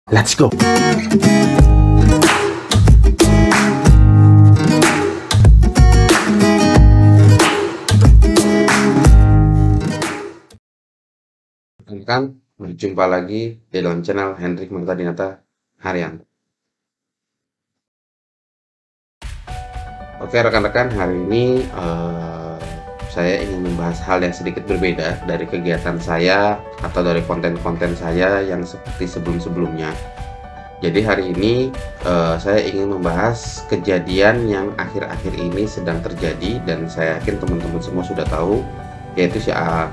Let's go. Rekan, berjumpa lagi di dalam channel Hendrik Magtadinata Harian. Oke rekan-rekan, hari ini saya ingin membahas hal yang sedikit berbeda dari kegiatan saya atau dari konten-konten saya yang seperti sebelum-sebelumnya. Jadi hari ini saya ingin membahas kejadian yang akhir-akhir ini sedang terjadi dan saya yakin teman-teman semua sudah tahu, yaitu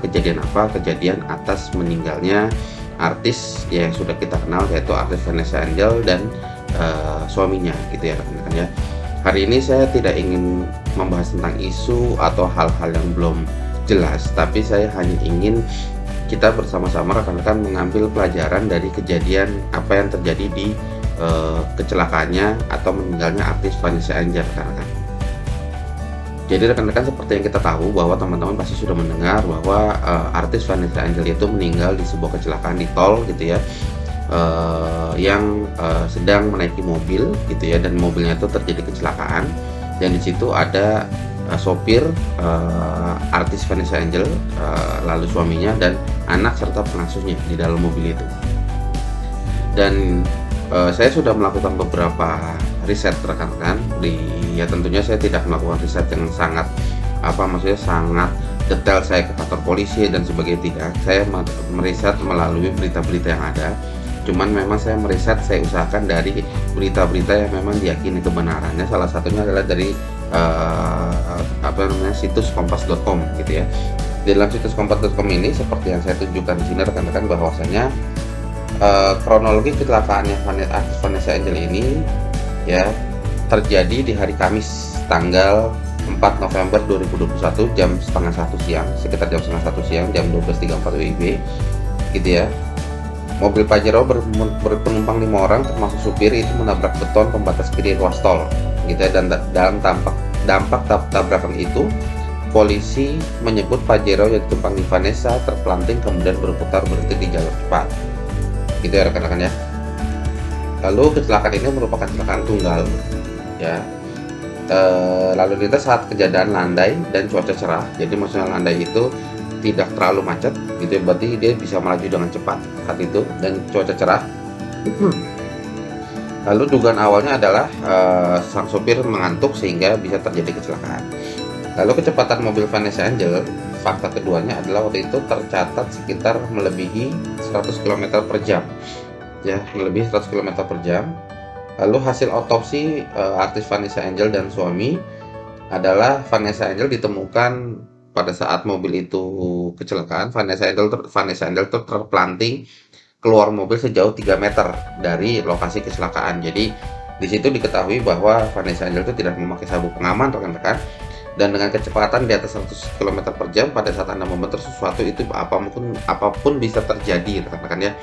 kejadian apa? Kejadian atas meninggalnya artis yang sudah kita kenal, yaitu artis Vanessa Angel dan suaminya gitu ya rekan-rekan ya. Hari ini saya tidak ingin membahas tentang isu atau hal-hal yang belum jelas, tapi saya hanya ingin kita bersama-sama rekan-rekan mengambil pelajaran dari kejadian apa yang terjadi di kecelakaannya atau meninggalnya artis Vanessa Angel rekan-rekan. Jadi rekan-rekan, seperti yang kita tahu bahwa teman-teman pasti sudah mendengar bahwa artis Vanessa Angel itu meninggal di sebuah kecelakaan di tol gitu ya, yang sedang menaiki mobil gitu ya, dan mobilnya itu terjadi kecelakaan dan di situ ada sopir artis Vanessa Angel, lalu suaminya dan anak serta pengasuhnya di dalam mobil itu. Dan saya sudah melakukan beberapa riset rekan-rekan ya tentunya saya tidak melakukan riset yang sangat sangat detail saya ke kantor polisi dan sebagainya, tidak. Saya meriset melalui berita-berita yang ada, cuman memang saya meriset, saya usahakan dari berita-berita yang memang diyakini kebenarannya. Salah satunya adalah dari situs kompas.com gitu ya. Di dalam situs kompas.com ini seperti yang saya tunjukkan di sini rekan-rekan, bahwasanya kronologi kecelakaannya artis Vanessa Angel ini ya terjadi di hari Kamis tanggal 4 November 2021 jam setengah 1 siang, sekitar jam setengah 1 siang, jam 12.34 WIB gitu ya. Mobil Pajero berpenumpang 5 orang termasuk supir itu menabrak beton pembatas kiri ruas tol gitu ya, dan dalam dampak tabrakan itu polisi menyebut Pajero yang ditumpangi Vanessa terpelanting kemudian berputar berhenti di jalur cepat gitu ya rekan-rekan ya. Lalu kecelakaan ini merupakan kecelakaan tunggal ya, lalu lintas saat kejadian landai dan cuaca cerah. Jadi maksudnya landai itu tidak terlalu macet gitu ya, berarti dia bisa melaju dengan cepat saat itu dan cuaca cerah. Lalu dugaan awalnya adalah sang sopir mengantuk sehingga bisa terjadi kecelakaan. Lalu kecepatan mobil Vanessa Angel, fakta keduanya adalah waktu itu tercatat sekitar melebihi 100 km per jam ya, melebihi 100 km per jam. Lalu hasil otopsi artis Vanessa Angel dan suami adalah Vanessa Angel ditemukan pada saat mobil itu kecelakaan. Vanessa Angel terpelanting keluar mobil sejauh 3 meter dari lokasi kecelakaan. Jadi di situ diketahui bahwa Vanessa Angel itu tidak memakai sabuk pengaman rekan-rekan, dan dengan kecepatan di atas 100 km per jam pada saat Anda memutar sesuatu itu apapun bisa terjadi rekan-rekan ya.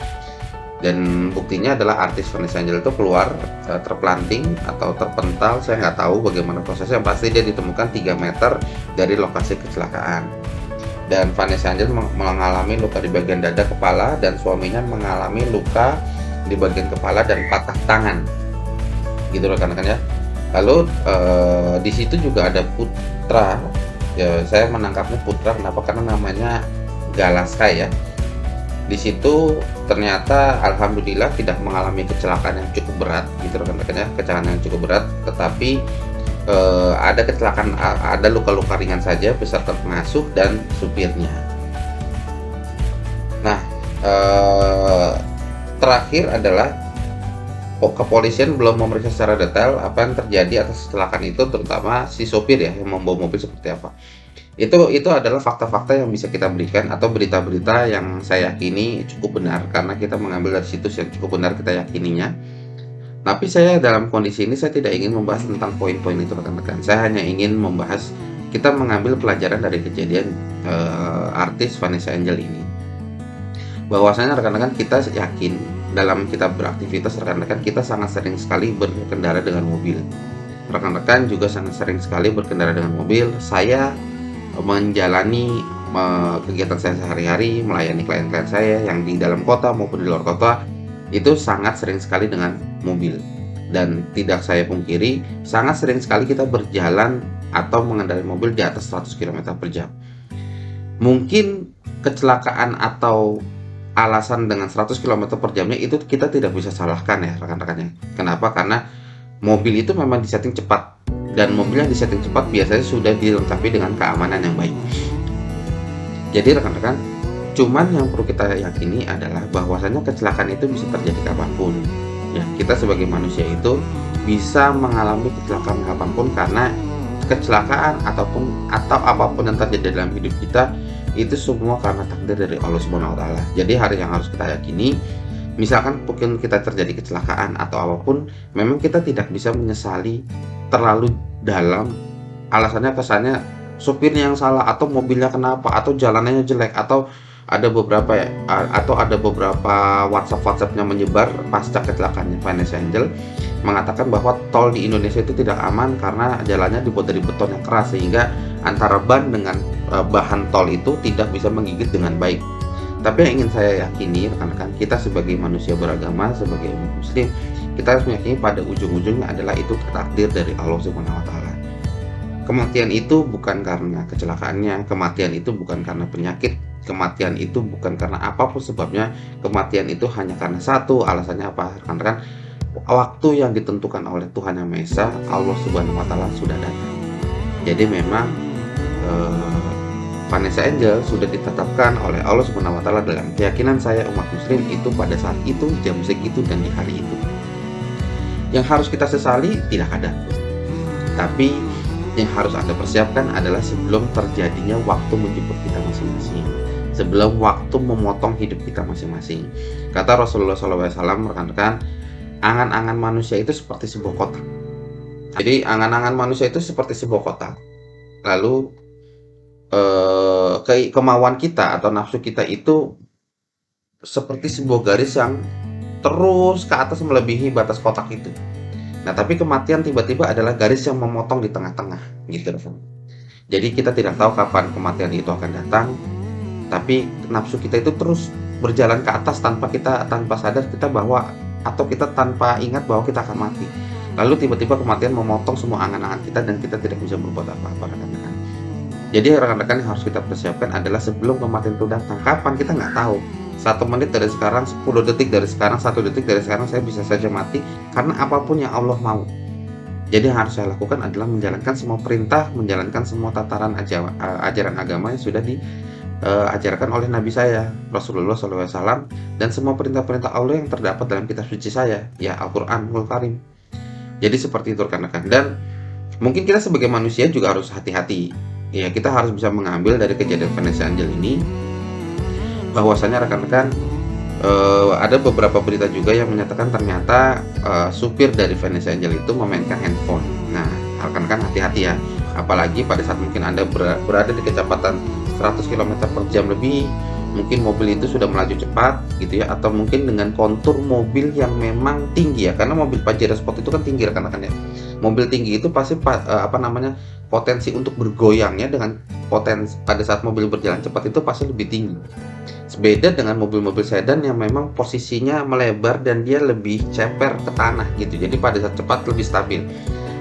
Dan buktinya adalah artis Vanessa Angel itu keluar terpelanting atau terpental, saya nggak tahu bagaimana prosesnya, yang pasti dia ditemukan 3 meter dari lokasi kecelakaan. Dan Vanessa Angel mengalami luka di bagian dada, kepala, dan suaminya mengalami luka di bagian kepala dan patah tangan gitu rekan-rekan ya. Lalu di situ juga ada putra ya, saya menangkapnya putra kenapa, karena namanya Galaska ya. Di situ ternyata alhamdulillah tidak mengalami kecelakaan yang cukup berat gitu rekan-rekan ya, kecelakaan yang cukup berat, tetapi ada luka-luka ringan saja beserta pengasuh dan supirnya. Nah terakhir adalah kepolisian belum memeriksa secara detail apa yang terjadi atas kecelakaan itu, terutama si sopir ya yang membawa mobil seperti apa. Itu adalah fakta-fakta yang bisa kita berikan atau berita-berita yang saya yakini cukup benar karena kita mengambil dari situs yang cukup benar kita yakininya. Tapi saya dalam kondisi ini saya tidak ingin membahas tentang poin-poin itu rekan-rekan. Saya hanya ingin membahas, kita mengambil pelajaran dari kejadian artis Vanessa Angel ini. Bahwasanya rekan-rekan, kita yakin dalam kita beraktivitas rekan-rekan, kita sangat sering sekali berkendara dengan mobil. Rekan-rekan juga sangat sering sekali berkendara dengan mobil. Saya menjalani kegiatan saya sehari-hari, melayani klien-klien saya yang di dalam kota maupun di luar kota, itu sangat sering sekali dengan mobil. Dan tidak saya pungkiri, sangat sering sekali kita berjalan atau mengendarai mobil di atas 100 km per jam. Mungkin kecelakaan atau alasan dengan 100 km per jamnya itu kita tidak bisa salahkan ya rekan-rekannya. Kenapa? Karena mobil itu memang disetting cepat, dan mobil yang disetting cepat biasanya sudah dilengkapi dengan keamanan yang baik. Jadi rekan-rekan, cuman yang perlu kita yakini adalah bahwasanya kecelakaan itu bisa terjadi kapanpun. Ya, kita sebagai manusia itu bisa mengalami kecelakaan kapanpun, karena kecelakaan atau apapun yang terjadi dalam hidup kita itu semua karena takdir dari Allah Subhanahu wa taala. Jadi hari yang harus kita yakini, misalkan mungkin kita terjadi kecelakaan atau apapun, memang kita tidak bisa menyesali terlalu dalam. Alasannya kesannya supirnya yang salah, atau mobilnya kenapa, atau jalanannya jelek, atau ada beberapa WhatsApp-WhatsApp yang menyebar pasca kecelakaannya Vanessa Angel mengatakan bahwa tol di Indonesia itu tidak aman karena jalannya dibuat dari beton yang keras, sehingga antara ban dengan bahan tol itu tidak bisa menggigit dengan baik. Tapi yang ingin saya yakini rekan-rekan, kita sebagai manusia beragama, sebagai muslim, kita harus meyakini pada ujung-ujungnya adalah itu takdir dari Allah Subhanahu wa taala. Kematian itu bukan karena kecelakaannya, kematian itu bukan karena penyakit, kematian itu bukan karena apapun sebabnya. Kematian itu hanya karena satu, alasannya apa rekan-rekan? Waktu yang ditentukan oleh Tuhan Yang Maha Esa, Allah Subhanahu wa taala sudah datang. Jadi memang Vanessa Angel sudah ditetapkan oleh Allah Subhanahu wa taala dalam keyakinan saya umat muslim itu pada saat itu, jam segitu, dan di hari itu. Yang harus kita sesali tidak ada, tapi yang harus Anda persiapkan adalah sebelum terjadinya waktu menjemput kita masing-masing, sebelum waktu memotong hidup kita masing-masing. Kata Rasulullah SAW, rekan-rekan, angan-angan manusia itu seperti sebuah kotak. Jadi angan-angan manusia itu seperti sebuah kotak. Lalu kemauan kita atau nafsu kita itu seperti sebuah garis yang terus ke atas melebihi batas kotak itu. Nah, tapi kematian tiba-tiba adalah garis yang memotong di tengah-tengah, gitu. Jadi kita tidak tahu kapan kematian itu akan datang, tapi nafsu kita itu terus berjalan ke atas tanpa sadar kita bahwa, atau kita tanpa ingat bahwa kita akan mati. Lalu tiba-tiba kematian memotong semua angan-angan kita dan kita tidak bisa berbuat apa-apa, rekan-rekan. Jadi rekan-rekan yang harus kita persiapkan adalah sebelum kematian itu datang. Kapan kita nggak tahu. 1 menit dari sekarang, 10 detik dari sekarang, 1 detik dari sekarang saya bisa saja mati karena apapun yang Allah mau. Jadi yang harus saya lakukan adalah menjalankan semua perintah, menjalankan semua tataran ajaran agama yang sudah diajarkan oleh Nabi saya, Rasulullah SAW, dan semua perintah-perintah Allah yang terdapat dalam kitab suci saya, ya Al-Quranul Karim. Jadi seperti itu rekan-rekan. Dan mungkin kita sebagai manusia juga harus hati-hati. Ya, kita harus bisa mengambil dari kejadian Vanessa Angel ini bahwasanya rekan-rekan, ada beberapa berita juga yang menyatakan ternyata supir dari Vanessa Angel itu memainkan handphone. Nah, rekan-rekan hati-hati ya, apalagi pada saat mungkin Anda berada di kecepatan 100 km per jam lebih, mungkin mobil itu sudah melaju cepat gitu ya, atau mungkin dengan kontur mobil yang memang tinggi ya, karena mobil Pajero Sport itu kan tinggi rekan-rekan ya. Mobil tinggi itu pasti potensi untuk bergoyangnya dengan potensi pada saat mobil berjalan cepat itu pasti lebih tinggi. Beda dengan mobil-mobil sedan yang memang posisinya melebar dan dia lebih ceper ke tanah gitu. Jadi pada saat cepat lebih stabil.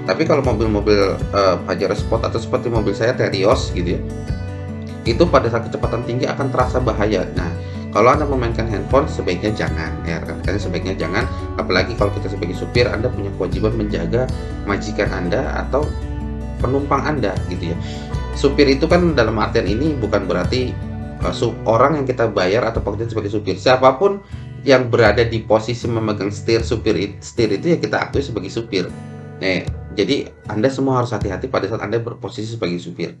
Tapi kalau mobil-mobil Pajero Sport atau seperti mobil saya Terios gitu ya, itu pada saat kecepatan tinggi akan terasa bahaya. Nah, kalau Anda memainkan handphone sebaiknya jangan ya, rekan-rekan, sebaiknya jangan. Apalagi kalau kita sebagai supir, Anda punya kewajiban menjaga majikan Anda atau penumpang Anda gitu ya. Supir itu kan dalam artian ini bukan berarti orang yang kita bayar atau pekerjaan sebagai supir. Siapapun yang berada di posisi memegang setir itu ya kita akui sebagai supir. Nah, jadi Anda semua harus hati-hati pada saat Anda berposisi sebagai supir.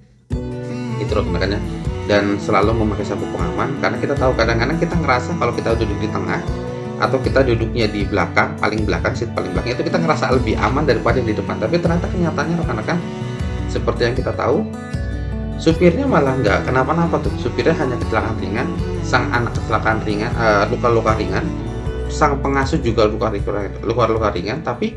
Itu rekan-rekan ya. Dan selalu memakai sabuk pengaman, karena kita tahu kadang-kadang kita ngerasa kalau kita duduk di tengah atau kita duduknya di belakang, paling belakang, seat paling belakang, itu kita ngerasa lebih aman daripada di depan. Tapi ternyata kenyataannya rekan-rekan, seperti yang kita tahu, supirnya malah nggak kenapa-napa tuh. Supirnya hanya kecelakaan ringan, sang anak kecelakaan ringan, luka-luka ringan, sang pengasuh juga luka-luka ringan, tapi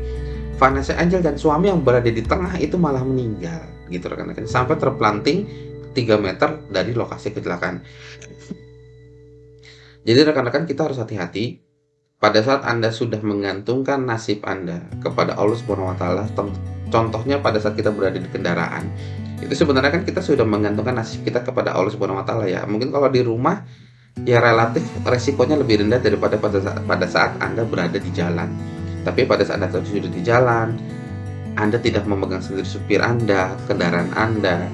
Vanessa Angel dan suami yang berada di tengah itu malah meninggal gitu rekan-rekan, sampai terpelanting 3 meter dari lokasi kecelakaan. Jadi rekan-rekan kita harus hati-hati pada saat Anda sudah menggantungkan nasib Anda kepada Allah Subhanahu wa taala, contohnya pada saat kita berada di kendaraan, itu sebenarnya kan kita sudah menggantungkan nasib kita kepada Allah Subhanahu wa taala ya. Mungkin kalau di rumah ya relatif resikonya lebih rendah daripada pada saat Anda berada di jalan. Tapi pada saat Anda sudah di jalan, Anda tidak memegang sendiri supir Anda, kendaraan Anda,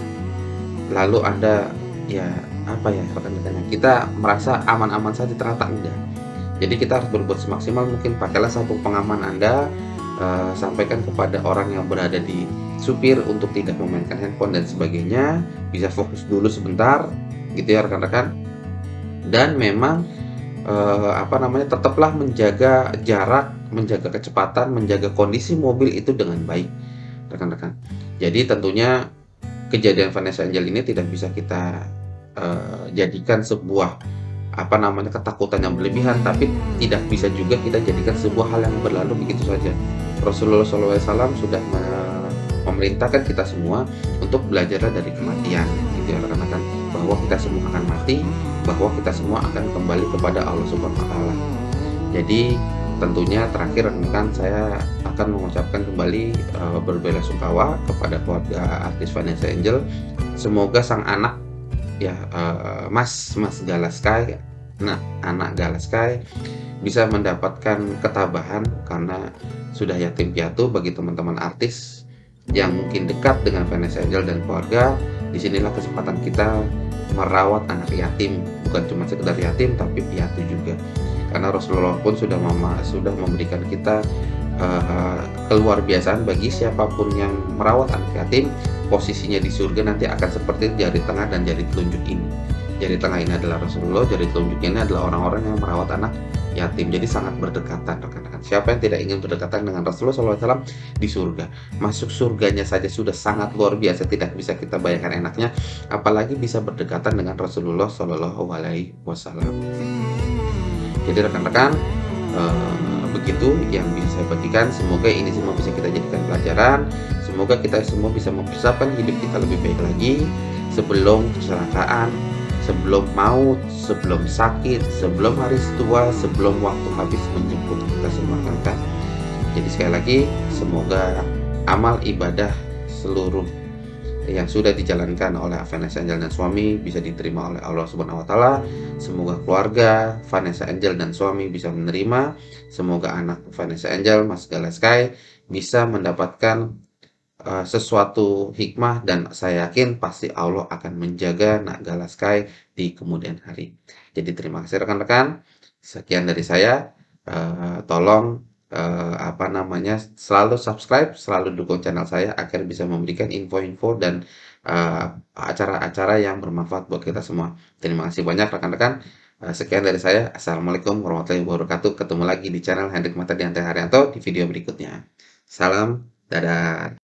lalu Anda ya apa ya rekan-rekannya, kita merasa aman-aman saja, ternyata enggak. Jadi kita harus berbuat semaksimal mungkin, pakailah sabuk pengaman Anda, sampaikan kepada orang yang berada di supir untuk tidak memainkan handphone dan sebagainya, bisa fokus dulu sebentar, gitu ya rekan-rekan. Dan memang, tetaplah menjaga jarak, menjaga kecepatan, menjaga kondisi mobil itu dengan baik, rekan-rekan. Jadi tentunya kejadian Vanessa Angel ini tidak bisa kita, jadikan sebuah ketakutan yang berlebihan, tapi tidak bisa juga kita jadikan sebuah hal yang berlalu begitu saja. Rasulullah SAW sudah memerintahkan kita semua untuk belajarlah dari kematian, gitu ya rekan-rekan, bahwa kita semua akan mati, bahwa kita semua akan kembali kepada Allah Subhanahu wa taala. Jadi tentunya terakhir rekan-rekan, saya akan mengucapkan kembali berbelasungkawa kepada keluarga artis Vanessa Angel. Semoga sang anak ya, Mas Galaskai, anak Galaskai bisa mendapatkan ketabahan karena sudah yatim piatu. Bagi teman-teman artis yang mungkin dekat dengan Vanessa Angel dan keluarga, disinilah kesempatan kita merawat anak yatim, bukan cuma sekedar yatim tapi piatu juga. Karena Rasulullah pun sudah memberikan kita keluar biasaan bagi siapapun yang merawat anak yatim, posisinya di surga nanti akan seperti jari tengah dan jari telunjuk ini. Jari tengah ini adalah Rasulullah, jari telunjuk ini adalah orang-orang yang merawat anak yatim. Jadi sangat berdekatan rekan-rekan. Siapa yang tidak ingin berdekatan dengan Rasulullah SAW di surga? Masuk surganya saja sudah sangat luar biasa, tidak bisa kita bayangkan enaknya, apalagi bisa berdekatan dengan Rasulullah SAW. Jadi rekan-rekan, begitu yang bisa saya bagikan. Semoga ini semua bisa kita jadikan pelajaran. Semoga kita semua bisa mempersiapkan hidup kita lebih baik lagi sebelum kecelakaan, sebelum maut, sebelum sakit, sebelum hari tua, sebelum waktu habis menjemput kita semua rekan. Jadi sekali lagi, semoga amal ibadah seluruh yang sudah dijalankan oleh Vanessa Angel dan suami bisa diterima oleh Allah Subhanahu wa taala. Semoga keluarga Vanessa Angel dan suami bisa menerima. Semoga anak Vanessa Angel, Mas Galaskai, bisa mendapatkan sesuatu hikmah, dan saya yakin pasti Allah akan menjaga Nak Galaskai di kemudian hari. Jadi terima kasih rekan-rekan. Sekian dari saya. Tolong selalu subscribe, selalu dukung channel saya agar bisa memberikan info-info dan acara-acara yang bermanfaat buat kita semua. Terima kasih banyak rekan-rekan. Sekian dari saya. Assalamualaikum warahmatullahi wabarakatuh. Ketemu lagi di channel Hendrik Mata Diante Haryanto di video berikutnya. Salam, dadah.